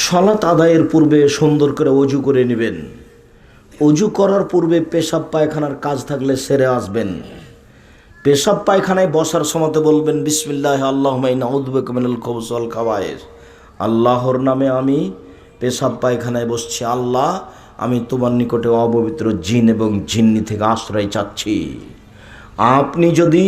সালাত আদায়ের পূর্বে সুন্দর করে অজু করে নেবেন। অজু করার পূর্বে পেশাব পায়খানার কাজ থাকলে সেরে আসবেন। পেশাব পায়খানায় বসার সময়তে বলবেন বিসমিল্লাহ আল্লাহুম্মা ইন্নী আউযু বিকা মিনাল খুবুসি ওয়াল খাবায়েস। আল্লাহর নামে আমি পেশাব পায়খানায় বসছি। আল্লাহ, আমি তোমার নিকটে অপবিত্র জিন এবং জিন্নি থেকে আশ্রয় চাচ্ছি। আপনি যদি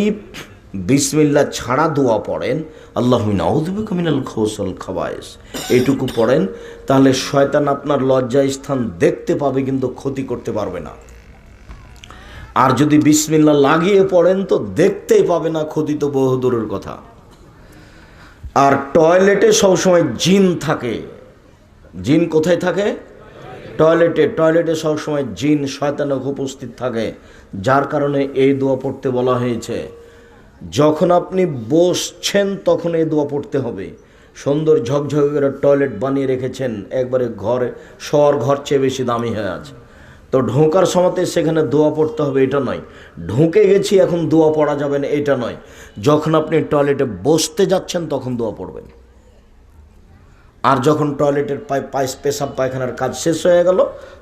বিসমিল্লাহ ছাড়া দোয়া পড়েন, আল্লাহুম্মা ইন্নী আউযু বিকা মিনাল খুবুসি ওয়াল খাবায়েস, এইটুকু পড়েন, তাহলে শয়তান আপনার লজ্জা স্থান দেখতে পাবে কিন্তু ক্ষতি করতে পারবে না। আর যদি বিসমিল্লাহ লাগিয়ে পড়েন তো দেখতেই পাবে না, ক্ষতি তো বহুদূরের কথা। আর টয়লেটে সবসময় জিন থাকে। জিন কোথায় থাকে? টয়লেটে সবসময় জিন শয়তান উপস্থিত থাকে, যার কারণে এই দোয়া পড়তে বলা হয়েছে। যখন আপনি বসছেন তখন এই দোয়া পড়তে হবে। সুন্দর ঝকঝকে করে টয়লেট বানিয়ে রেখেছেন, একবারে ঘরে শহর ঘর চেয়ে বেশি দামি হয়ে আছে, তো ঢোকার সময়তে সেখানে দোয়া পড়তে হবে এটা নয়। ঢুকে গেছি এখন দোয়া পড়া যাবে না এটা নয়। যখন আপনি টয়লেটে বসতে যাচ্ছেন তখন দোয়া পড়বেন। আর যখন টয়লেটের পেশাব পায়খানার কাজ শেষ হয়ে গেল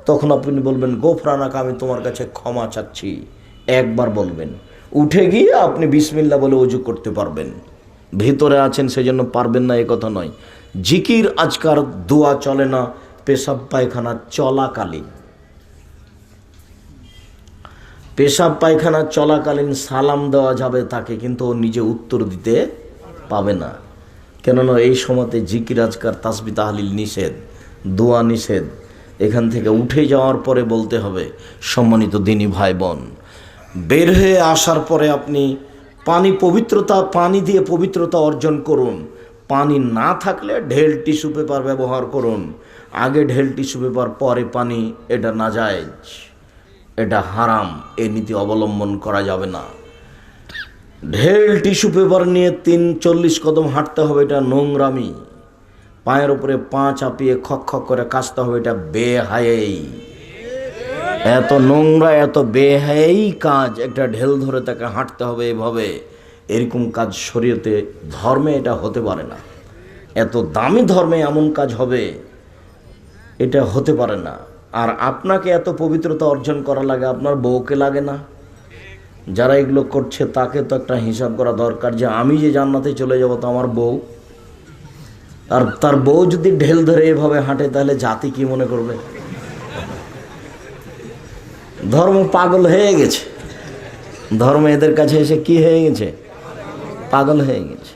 তখন আপনি বলবেন গোফরানাকা, আমি তোমার কাছে ক্ষমা চাচ্ছি, একবার বলবেন। উঠে গিয়ে আপনি বিসমিল্লাহ বলে ওযু করতে পারবেন। ভিতরে আছেন সেজন্য পারবেন না এ কথা নয়। জিকির আজকার দোয়া চলে না পেশাব পায়খানা চলাকালীন। পেশাব পায়খানা চলাকালীন সালাম দেওয়া যাবে তাকে, কিন্তু ও নিজে উত্তর দিতে পাবে না। কেননা এই সময়তে জিকির আজকার তাসবিহ তাহলিল নিষেধ, দোয়া নিষেধ। এখান থেকে উঠে যাওয়ার পরে বলতে হবে। সম্মানিত দিনী ভাই বোন, বের হয়ে আসার পরে আপনি পানি দিয়ে পবিত্রতা অর্জন করুন। পানি না থাকলে ঢেল টিস্যু পেপার ব্যবহার করুন। আগে ঢেল টিস্যু পেপার পরে পানি, এটা নাজায়েজ, এটা হারাম। এই নীতি অবলম্বন করা যাবে না। ঢেল টিস্যু পেপার নিয়ে 40 কদম হাঁটতে হবে, এটা নোংরামি। পায়ের উপরে পা চাপিয়ে খক খক করে কাশতে হবে, এটা বেহায়াই। এত নোংরা এত বেহায়াই কাজ, একটা ঢেল ধরে তাকে হাঁটতে হবে এভাবে, এরকম কাজ শরীয়তে ধর্মে এটা হতে পারে না। এত দামি ধর্মে এমন কাজ হবে, এটা হতে পারে না। আর আপনাকে এত পবিত্রতা অর্জন করা লাগে, আপনার বউকে লাগে না? যারা এগুলো করছে তাকে তো একটা হিসাব করা দরকার যে আমি যে জান্নাতে চলে যাব তো আমার বউ, আর তার বউ যদি ঢেল ধরে এভাবে হাঁটে তাহলে জাতি কি মনে করবে? ধর্ম পাগল হয়ে গেছে। ধর্ম এদের কাছে এসে কি হয়ে গেছে? পাগল হয়ে গেছে।